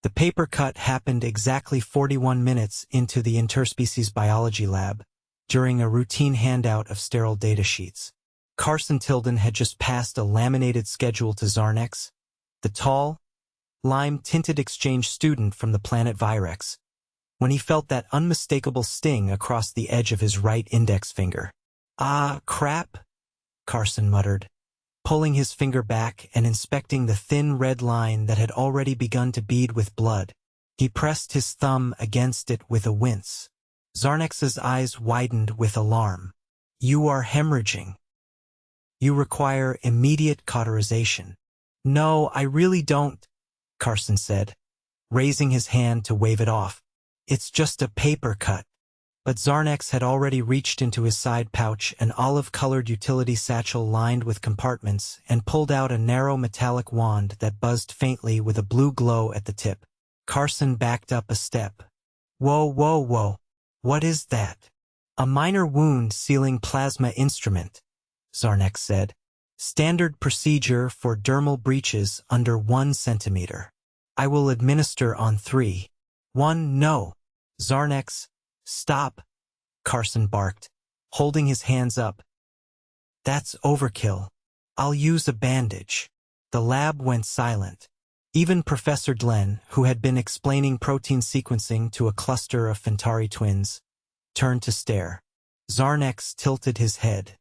The paper cut happened exactly 41 minutes into the interspecies biology lab, during a routine handout of sterile data sheets. Carson Tilden had just passed a laminated schedule to Zarnex, the tall, lime-tinted exchange student from the planet Virex, when he felt that unmistakable sting across the edge of his right index finger. "Ah, crap," Carson muttered, pulling his finger back and inspecting the thin red line that had already begun to bead with blood. He pressed his thumb against it with a wince. Zarnex's eyes widened with alarm. "You are hemorrhaging. You require immediate cauterization." "No, I really don't," Carson said, raising his hand to wave it off. "It's just a paper cut." But Zarnex had already reached into his side pouch, an olive-colored utility satchel lined with compartments, and pulled out a narrow metallic wand that buzzed faintly with a blue glow at the tip. Carson backed up a step. "Whoa, whoa, whoa. What is that?" "A minor wound sealing plasma instrument," Zarnex said. "Standard procedure for dermal breaches under 1 centimeter. I will administer on 3. 1, no." "Zarnex, stop," Carson barked, holding his hands up. "That's overkill. I'll use a bandage." The lab went silent. Even Professor Glenn, who had been explaining protein sequencing to a cluster of Fentari twins, turned to stare. Zarnex tilted his head.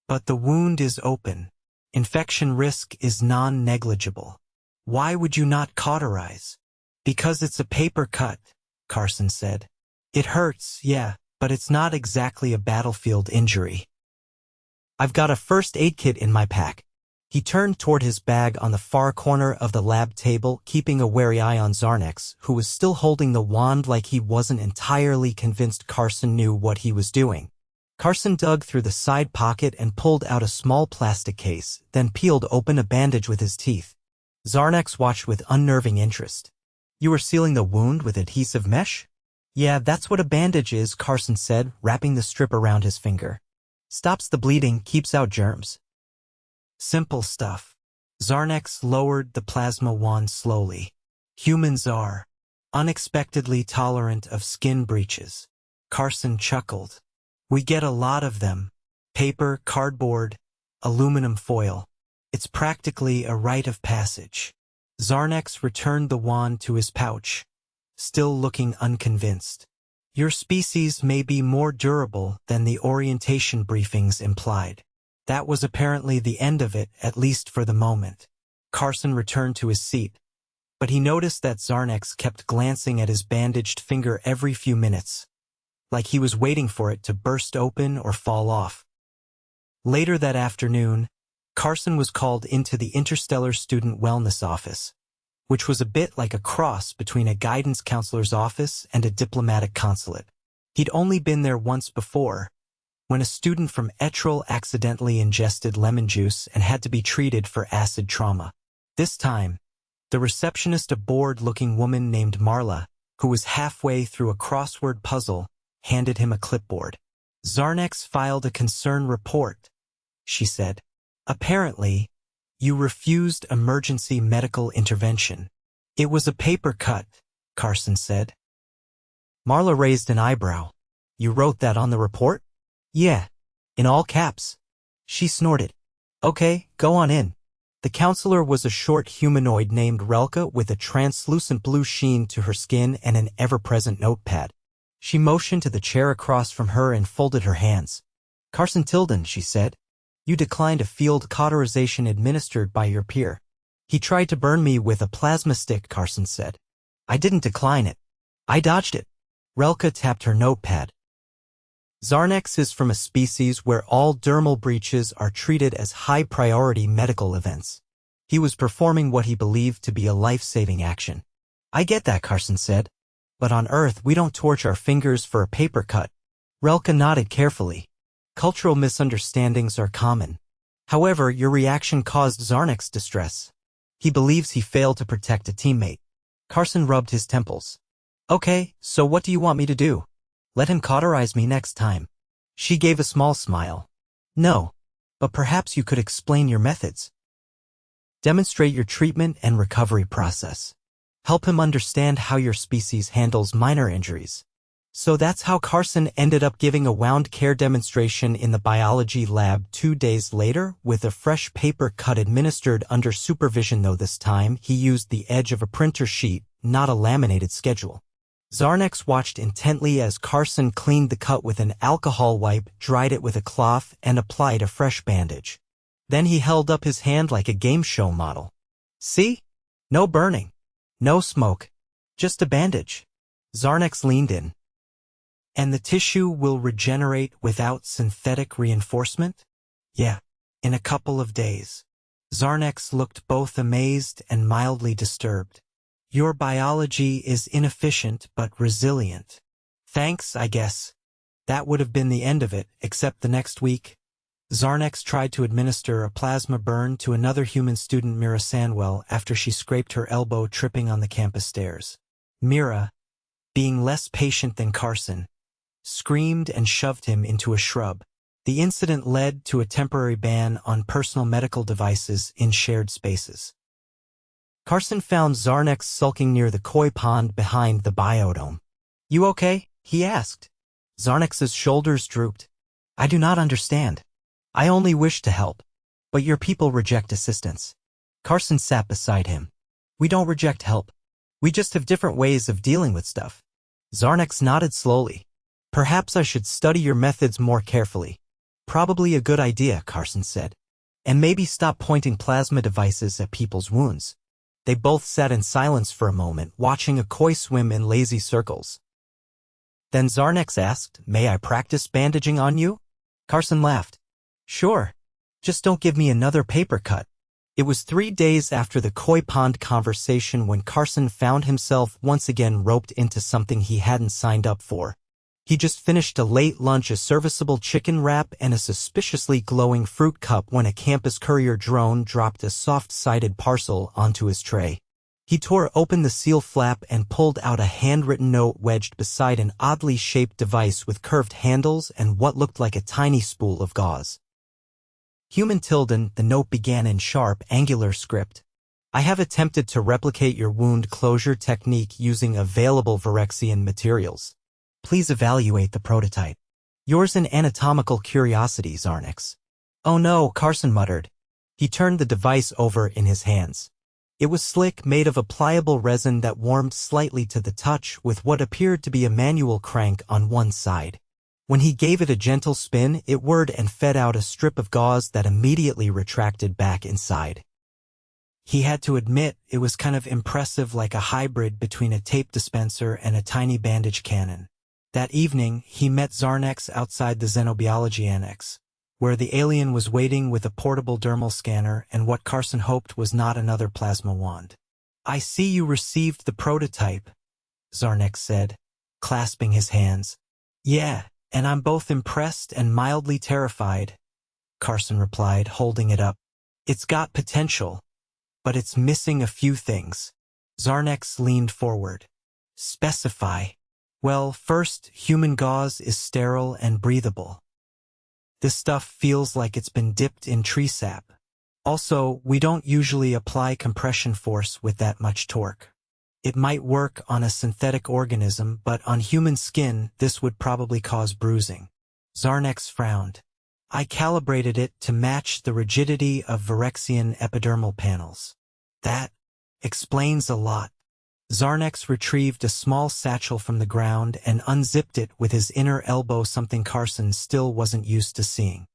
"But the wound is open. Infection risk is non-negligible. Why would you not cauterize?" "Because it's a paper cut," Carson said. "It hurts, yeah, but it's not exactly a battlefield injury. I've got a first aid kit in my pack." He turned toward his bag on the far corner of the lab table, keeping a wary eye on Zarnex, who was still holding the wand like he wasn't entirely convinced Carson knew what he was doing. Carson dug through the side pocket and pulled out a small plastic case, then peeled open a bandage with his teeth. Zarnex watched with unnerving interest. "You were sealing the wound with adhesive mesh?" "Yeah, that's what a bandage is," Carson said, wrapping the strip around his finger. "Stops the bleeding, keeps out germs." "Simple stuff." Zarnex lowered the plasma wand slowly. "Humans are unexpectedly tolerant of skin breaches." Carson chuckled. "We get a lot of them. Paper, cardboard, aluminum foil. It's practically a rite of passage." Zarnex returned the wand to his pouch, still looking unconvinced. "Your species may be more durable than the orientation briefings implied." That was apparently the end of it, at least for the moment. Carson returned to his seat, but he noticed that Zarnex kept glancing at his bandaged finger every few minutes, like he was waiting for it to burst open or fall off. Later that afternoon, Carson was called into the Interstellar Student Wellness Office, which was a bit like a cross between a guidance counselor's office and a diplomatic consulate. He'd only been there once before, when a student from Etrel accidentally ingested lemon juice and had to be treated for acid trauma. This time, the receptionist, a bored-looking woman named Marla, who was halfway through a crossword puzzle, handed him a clipboard. "Zarnex filed a concern report," she said. "Apparently, you refused emergency medical intervention." "It was a paper cut," Carson said. Marla raised an eyebrow. "You wrote that on the report?" "Yeah, in all caps." She snorted. "Okay, go on in." The counselor was a short humanoid named Relka with a translucent blue sheen to her skin and an ever-present notepad. She motioned to the chair across from her and folded her hands. "Carson Tilden," she said, "you declined a field cauterization administered by your peer." "He tried to burn me with a plasma stick," Carson said. "I didn't decline it. I dodged it." Relka tapped her notepad. "Zarnex is from a species where all dermal breaches are treated as high-priority medical events. He was performing what he believed to be a life-saving action." "I get that," Carson said. "But on Earth, we don't torch our fingers for a paper cut." Relka nodded carefully. "Cultural misunderstandings are common. However, your reaction caused Zarnex distress. He believes he failed to protect a teammate." Carson rubbed his temples. "Okay, so what do you want me to do? Let him cauterize me next time." She gave a small smile. "No, but perhaps you could explain your methods. Demonstrate your treatment and recovery process." Help him understand how your species handles minor injuries. So that's how Carson ended up giving a wound care demonstration in the biology lab 2 days later, with a fresh paper cut administered under supervision, though this time he used the edge of a printer sheet, not a laminated schedule. Zarnex watched intently as Carson cleaned the cut with an alcohol wipe, dried it with a cloth, and applied a fresh bandage. Then he held up his hand like a game show model. See? No burning. No smoke. Just a bandage. Zarnex leaned in. And the tissue will regenerate without synthetic reinforcement? Yeah, in a couple of days. Zarnex looked both amazed and mildly disturbed. Your biology is inefficient but resilient. Thanks, I guess. That would have been the end of it, except the next week. Zarnex tried to administer a plasma burn to another human student, Mira Sandwell, after she scraped her elbow tripping on the campus stairs. Mira, being less patient than Carson, screamed and shoved him into a shrub. The incident led to a temporary ban on personal medical devices in shared spaces. Carson found Zarnex sulking near the koi pond behind the biodome. You okay? He asked. Zarnex's shoulders drooped. I do not understand. I only wish to help. But your people reject assistance. Carson sat beside him. We don't reject help. We just have different ways of dealing with stuff. Zarnex nodded slowly. Perhaps I should study your methods more carefully. Probably a good idea, Carson said. And maybe stop pointing plasma devices at people's wounds. They both sat in silence for a moment, watching a koi swim in lazy circles. Then Zarnex asked, May I practice bandaging on you? Carson laughed. Sure. Just don't give me another paper cut. It was 3 days after the koi pond conversation when Carson found himself once again roped into something he hadn't signed up for. He just finished a late lunch, a serviceable chicken wrap, and a suspiciously glowing fruit cup when a campus courier drone dropped a soft-sided parcel onto his tray. He tore open the seal flap and pulled out a handwritten note wedged beside an oddly shaped device with curved handles and what looked like a tiny spool of gauze. Human Tilden, the note began in sharp, angular script. I have attempted to replicate your wound closure technique using available Virexian materials. Please evaluate the prototype. Yours an anatomical curiosity, Zarnex. Oh no, Carson muttered. He turned the device over in his hands. It was slick, made of a pliable resin that warmed slightly to the touch with what appeared to be a manual crank on one side. When he gave it a gentle spin, it whirred and fed out a strip of gauze that immediately retracted back inside. He had to admit it was kind of impressive, like a hybrid between a tape dispenser and a tiny bandage cannon. That evening, he met Zarnex outside the Xenobiology Annex, where the alien was waiting with a portable dermal scanner and what Carson hoped was not another plasma wand. I see you received the prototype, Zarnex said, clasping his hands. Yeah, and I'm both impressed and mildly terrified, Carson replied, holding it up. It's got potential, but it's missing a few things. Zarnex leaned forward. Specify. Well, first, human gauze is sterile and breathable. This stuff feels like it's been dipped in tree sap. Also, we don't usually apply compression force with that much torque. It might work on a synthetic organism, but on human skin, this would probably cause bruising. Zarnex frowned. I calibrated it to match the rigidity of Virexian epidermal panels. That explains a lot. Zarnex retrieved a small satchel from the ground and unzipped it with his inner elbow, something Carson still wasn't used to seeing.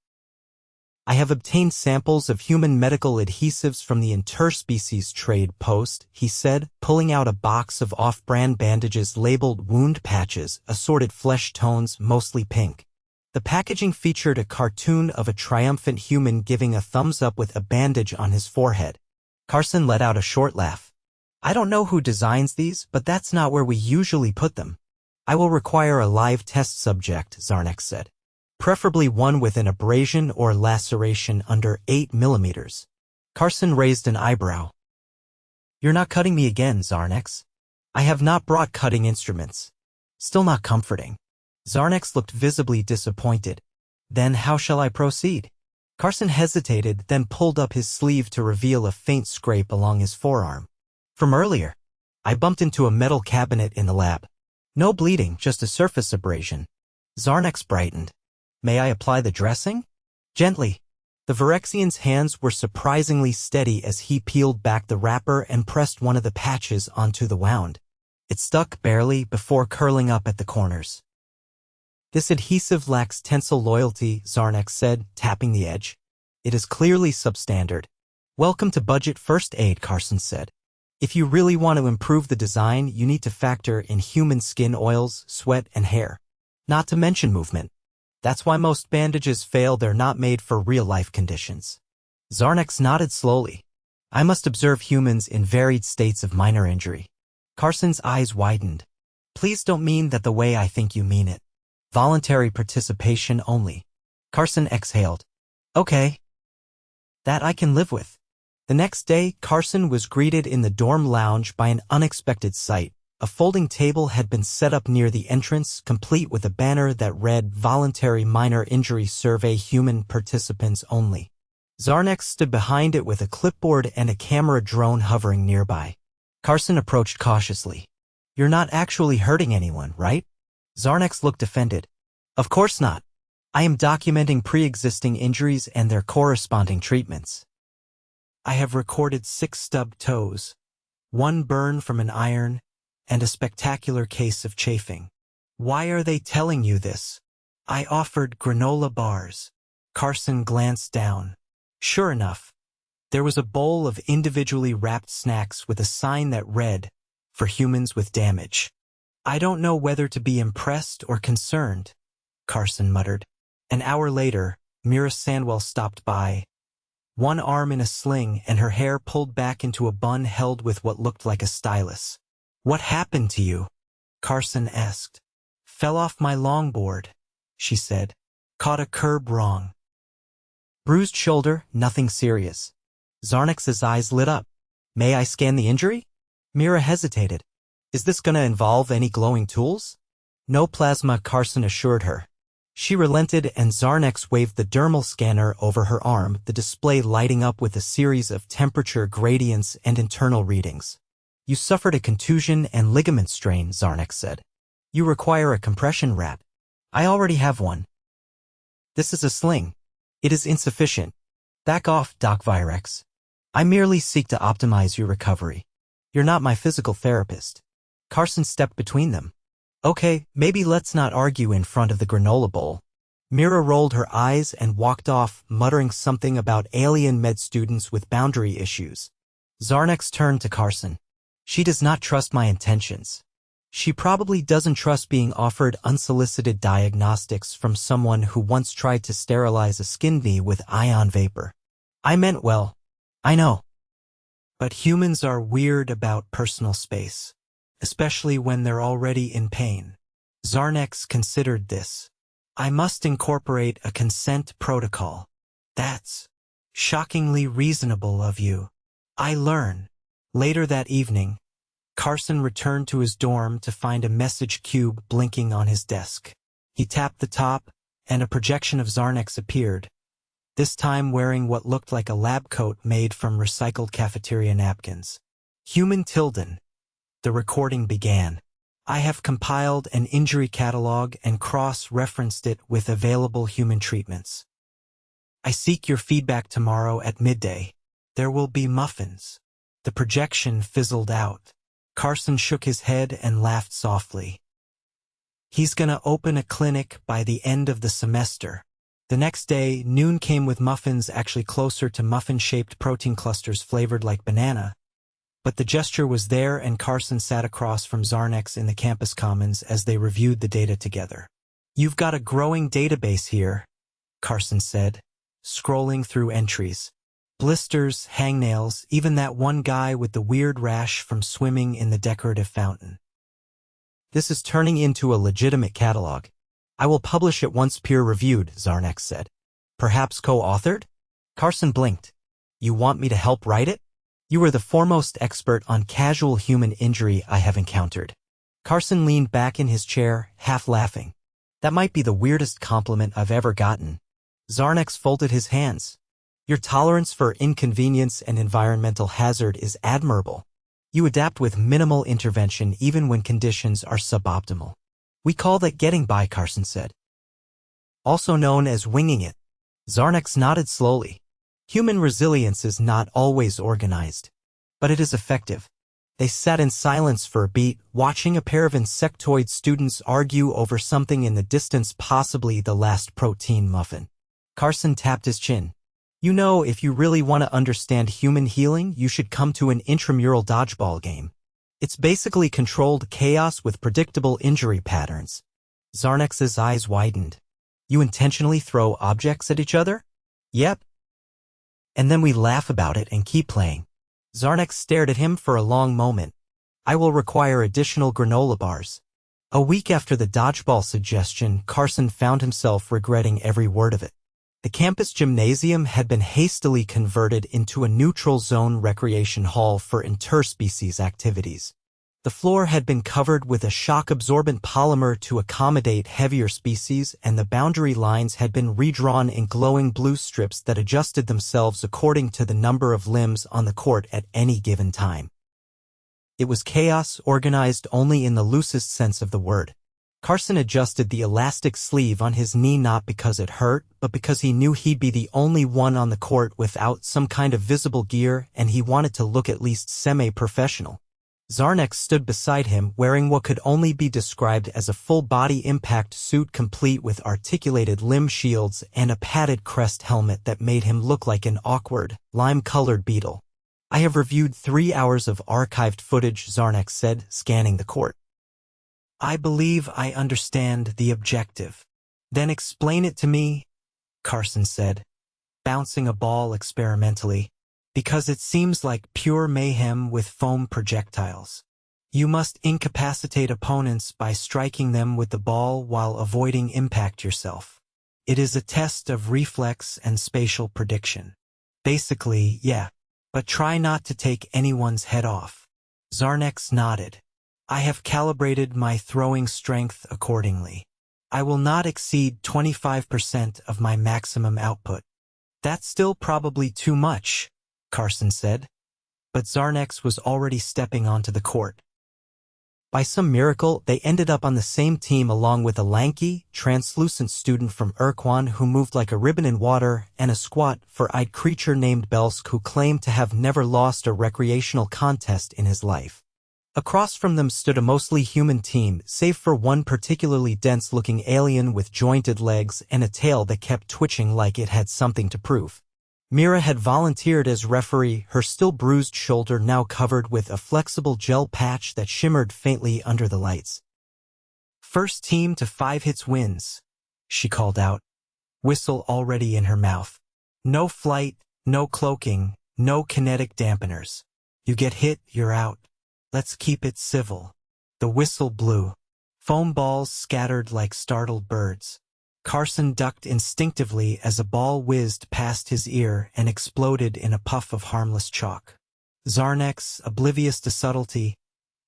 I have obtained samples of human medical adhesives from the interspecies trade post, he said, pulling out a box of off-brand bandages labeled wound patches, assorted flesh tones, mostly pink. The packaging featured a cartoon of a triumphant human giving a thumbs up with a bandage on his forehead. Carson let out a short laugh. I don't know who designs these, but that's not where we usually put them. I will require a live test subject, Zarnex said. Preferably one with an abrasion or laceration under 8 millimeters. Carson raised an eyebrow. You're not cutting me again, Zarnex. I have not brought cutting instruments. Still not comforting. Zarnex looked visibly disappointed. Then how shall I proceed? Carson hesitated, then pulled up his sleeve to reveal a faint scrape along his forearm. From earlier. I bumped into a metal cabinet in the lab. No bleeding, just a surface abrasion. Zarnex brightened. May I apply the dressing? Gently. The Virexian's hands were surprisingly steady as he peeled back the wrapper and pressed one of the patches onto the wound. It stuck barely before curling up at the corners. This adhesive lacks tensile loyalty, Zarnex said, tapping the edge. It is clearly substandard. Welcome to budget first aid, Carson said. If you really want to improve the design, you need to factor in human skin oils, sweat, and hair. Not to mention movement. That's why most bandages fail. They're not made for real-life conditions. Zarnex nodded slowly. I must observe humans in varied states of minor injury. Carson's eyes widened. Please don't mean that the way I think you mean it. Voluntary participation only. Carson exhaled. Okay. That I can live with. The next day, Carson was greeted in the dorm lounge by an unexpected sight. A folding table had been set up near the entrance, complete with a banner that read, Voluntary Minor Injury Survey, Human Participants Only. Zarnex stood behind it with a clipboard and a camera drone hovering nearby. Carson approached cautiously. You're not actually hurting anyone, right? Zarnex looked offended. Of course not. I am documenting pre-existing injuries and their corresponding treatments. I have recorded 6 stubbed toes, 1 burn from an iron, and a spectacular case of chafing. Why are they telling you this? I offered granola bars. Carson glanced down. Sure enough, there was a bowl of individually wrapped snacks with a sign that read, For humans with damage. I don't know whether to be impressed or concerned, Carson muttered. An hour later, Mira Sandwell stopped by, one arm in a sling and her hair pulled back into a bun held with what looked like a stylus. What happened to you? Carson asked. Fell off my longboard, she said. Caught a curb wrong. Bruised shoulder, nothing serious. Zarnex's eyes lit up. May I scan the injury? Mira hesitated. Is this gonna involve any glowing tools? No plasma, Carson assured her. She relented and Zarnex waved the dermal scanner over her arm, the display lighting up with a series of temperature gradients and internal readings. You suffered a contusion and ligament strain, Zarnex said. You require a compression wrap. I already have one. This is a sling. It is insufficient. Back off, Doc Virex. I merely seek to optimize your recovery. You're not my physical therapist. Carson stepped between them. Okay, maybe let's not argue in front of the granola bowl. Mira rolled her eyes and walked off, muttering something about alien med students with boundary issues. Zarnex turned to Carson. She does not trust my intentions. She probably doesn't trust being offered unsolicited diagnostics from someone who once tried to sterilize a skin knee with ion vapor. I meant well. I know. But humans are weird about personal space, especially when they're already in pain. Zarnex considered this. I must incorporate a consent protocol. That's shockingly reasonable of you. I learn. Later that evening, Carson returned to his dorm to find a message cube blinking on his desk. He tapped the top, and a projection of Zarnex appeared, this time wearing what looked like a lab coat made from recycled cafeteria napkins. Human Tilden. The recording began. I have compiled an injury catalog and cross-referenced it with available human treatments. I seek your feedback tomorrow at midday. There will be muffins. The projection fizzled out. Carson shook his head and laughed softly. He's gonna open a clinic by the end of the semester. The next day, noon came with muffins actually closer to muffin-shaped protein clusters flavored like banana. But the gesture was there and Carson sat across from Zarnex in the campus commons as they reviewed the data together. You've got a growing database here, Carson said, scrolling through entries. Blisters, hangnails, even that one guy with the weird rash from swimming in the decorative fountain. This is turning into a legitimate catalog. I will publish it once peer-reviewed, Zarnex said. Perhaps co-authored? Carson blinked. You want me to help write it? You are the foremost expert on casual human injury I have encountered. Carson leaned back in his chair, half laughing. That might be the weirdest compliment I've ever gotten. Zarnex folded his hands. Your tolerance for inconvenience and environmental hazard is admirable. You adapt with minimal intervention even when conditions are suboptimal. We call that getting by, Carson said. Also known as winging it. Zarnex nodded slowly. Human resilience is not always organized, but it is effective. They sat in silence for a beat, watching a pair of insectoid students argue over something in the distance, possibly the last protein muffin. Carson tapped his chin. You know, if you really want to understand human healing, you should come to an intramural dodgeball game. It's basically controlled chaos with predictable injury patterns. Zarnex's eyes widened. You intentionally throw objects at each other? Yep. And then we laugh about it and keep playing. Zarnex stared at him for a long moment. I will require additional granola bars. A week after the dodgeball suggestion, Carson found himself regretting every word of it. The campus gymnasium had been hastily converted into a neutral zone recreation hall for interspecies activities. The floor had been covered with a shock-absorbent polymer to accommodate heavier species, and the boundary lines had been redrawn in glowing blue strips that adjusted themselves according to the number of limbs on the court at any given time. It was chaos organized only in the loosest sense of the word. Carson adjusted the elastic sleeve on his knee not because it hurt, but because he knew he'd be the only one on the court without some kind of visible gear, and he wanted to look at least semi-professional. Zarnex stood beside him wearing what could only be described as a full-body impact suit complete with articulated limb shields and a padded crest helmet that made him look like an awkward, lime-colored beetle. I have reviewed 3 hours of archived footage, Zarnex said, scanning the court. I believe I understand the objective. Then explain it to me, Carson said, bouncing a ball experimentally, because it seems like pure mayhem with foam projectiles. You must incapacitate opponents by striking them with the ball while avoiding impact yourself. It is a test of reflex and spatial prediction. Basically, yeah, but try not to take anyone's head off. Zarnex nodded. I have calibrated my throwing strength accordingly. I will not exceed 25% of my maximum output. That's still probably too much, Carson said. But Zarnex was already stepping onto the court. By some miracle, they ended up on the same team along with a lanky, translucent student from Urquan who moved like a ribbon in water and a squat, fur-eyed creature named Belsk who claimed to have never lost a recreational contest in his life. Across from them stood a mostly human team, save for one particularly dense-looking alien with jointed legs and a tail that kept twitching like it had something to prove. Mira had volunteered as referee, her still bruised shoulder now covered with a flexible gel patch that shimmered faintly under the lights. First team to 5 hits wins, she called out, whistle already in her mouth. No flight, no cloaking, no kinetic dampeners. You get hit, you're out. Let's keep it civil. The whistle blew. Foam balls scattered like startled birds. Carson ducked instinctively as a ball whizzed past his ear and exploded in a puff of harmless chalk. Zarnex, oblivious to subtlety,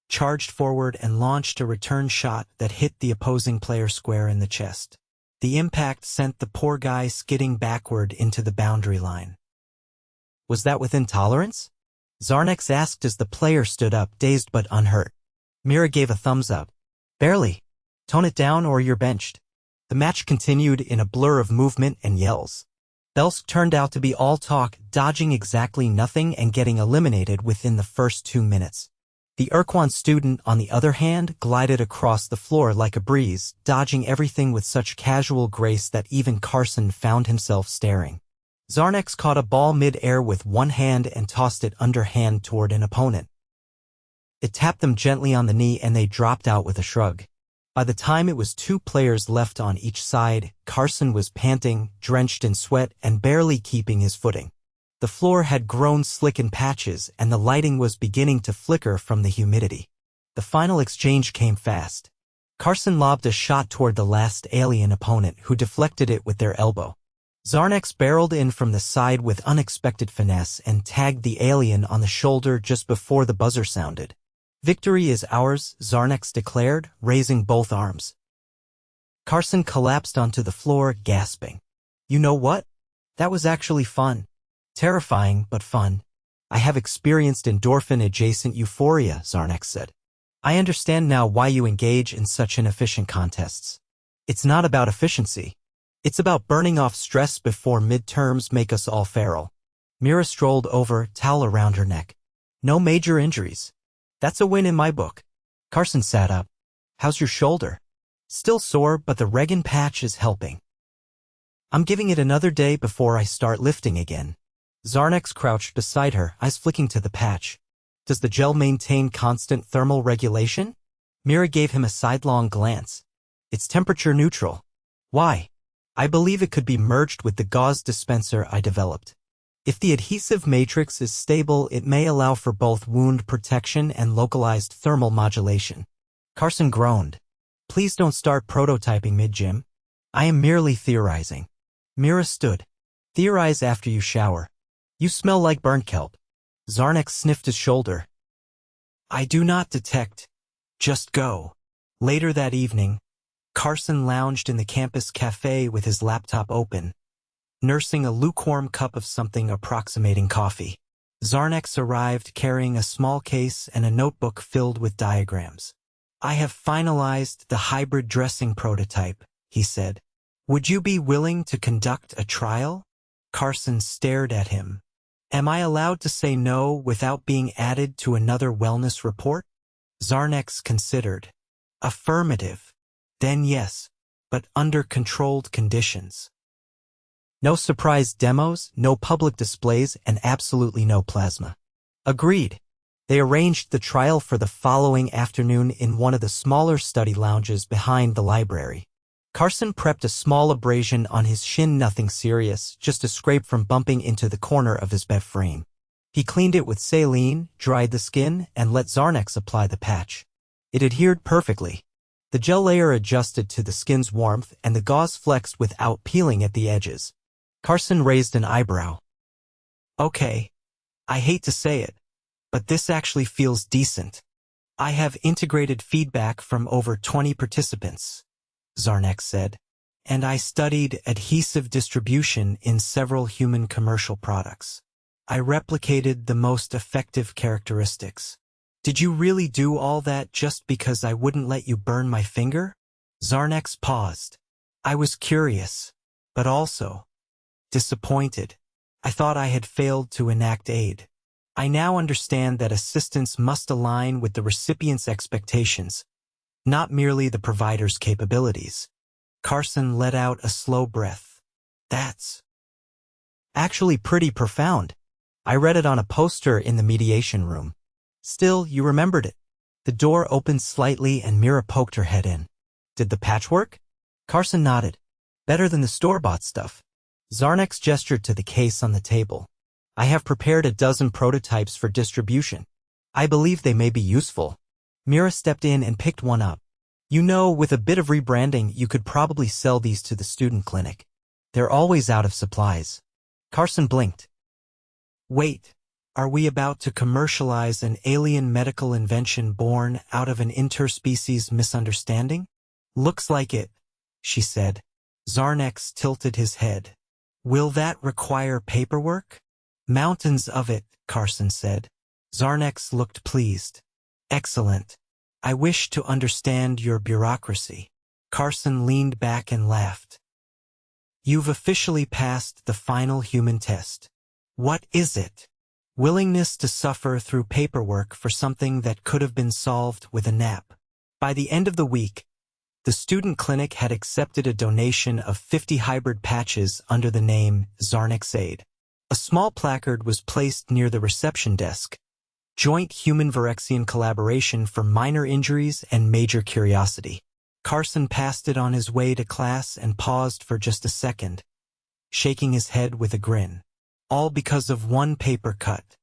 charged forward and launched a return shot that hit the opposing player square in the chest. The impact sent the poor guy skidding backward into the boundary line. Was that within tolerance? Zarnex asked as the player stood up, dazed but unhurt. Mira gave a thumbs up. Barely. Tone it down or you're benched. The match continued in a blur of movement and yells. Belsk turned out to be all talk, dodging exactly nothing and getting eliminated within the first 2 minutes. The Urquan student, on the other hand, glided across the floor like a breeze, dodging everything with such casual grace that even Carson found himself staring. Zarnex caught a ball mid-air with one hand and tossed it underhand toward an opponent. It tapped them gently on the knee and they dropped out with a shrug. By the time it was 2 players left on each side, Carson was panting, drenched in sweat, and barely keeping his footing. The floor had grown slick in patches and the lighting was beginning to flicker from the humidity. The final exchange came fast. Carson lobbed a shot toward the last alien opponent who deflected it with their elbow. Zarnex barreled in from the side with unexpected finesse and tagged the alien on the shoulder just before the buzzer sounded. Victory is ours, Zarnex declared, raising both arms. Carson collapsed onto the floor, gasping. You know what? That was actually fun. Terrifying, but fun. I have experienced endorphin-adjacent euphoria, Zarnex said. I understand now why you engage in such inefficient contests. It's not about efficiency. It's about burning off stress before midterms make us all feral. Mira strolled over, towel around her neck. No major injuries. That's a win in my book. Carson sat up. How's your shoulder? Still sore, but the Regan patch is helping. I'm giving it another day before I start lifting again. Zarnex crouched beside her, eyes flicking to the patch. Does the gel maintain constant thermal regulation? Mira gave him a sidelong glance. It's temperature neutral. Why? I believe it could be merged with the gauze dispenser I developed. If the adhesive matrix is stable, it may allow for both wound protection and localized thermal modulation. Carson groaned. Please don't start prototyping mid-gym. I am merely theorizing. Mira stood. Theorize after you shower. You smell like burnt kelp. Zarnex sniffed his shoulder. I do not detect. Just go. Later that evening, Carson lounged in the campus cafe with his laptop open, nursing a lukewarm cup of something approximating coffee. Zarnex arrived carrying a small case and a notebook filled with diagrams. I have finalized the hybrid dressing prototype, he said. Would you be willing to conduct a trial? Carson stared at him. Am I allowed to say no without being added to another wellness report? Zarnex considered. Affirmative. Then yes, but under controlled conditions. No surprise demos, no public displays, and absolutely no plasma. Agreed. They arranged the trial for the following afternoon in one of the smaller study lounges behind the library. Carson prepped a small abrasion on his shin, nothing serious, just a scrape from bumping into the corner of his bed frame. He cleaned it with saline, dried the skin, and let Zarnex apply the patch. It adhered perfectly. The gel layer adjusted to the skin's warmth and the gauze flexed without peeling at the edges. Carson raised an eyebrow. Okay. I hate to say it, but this actually feels decent. I have integrated feedback from over 20 participants, Zarnex said, and I studied adhesive distribution in several human commercial products. I replicated the most effective characteristics. Did you really do all that just because I wouldn't let you burn my finger? Zarnex paused. I was curious, but also disappointed. I thought I had failed to enact aid. I now understand that assistance must align with the recipient's expectations, not merely the provider's capabilities. Carson let out a slow breath. That's actually pretty profound. I read it on a poster in the mediation room. Still, you remembered it. The door opened slightly and Mira poked her head in. Did the patch work? Carson nodded. Better than the store-bought stuff. Zarnex gestured to the case on the table. I have prepared a dozen prototypes for distribution. I believe they may be useful. Mira stepped in and picked one up. You know, with a bit of rebranding, you could probably sell these to the student clinic. They're always out of supplies. Carson blinked. Wait, are we about to commercialize an alien medical invention born out of an interspecies misunderstanding? Looks like it, she said. Zarnex tilted his head. Will that require paperwork? Mountains of it, Carson said. Zarnex looked pleased. Excellent. I wish to understand your bureaucracy. Carson leaned back and laughed. You've officially passed the final human test. What is it? Willingness to suffer through paperwork for something that could have been solved with a nap. By the end of the week, the student clinic had accepted a donation of 50 hybrid patches under the name ZarnexAid. A small placard was placed near the reception desk. Joint human Virexian collaboration for minor injuries and major curiosity. Carson passed it on his way to class and paused for just a second, shaking his head with a grin. All because of one paper cut.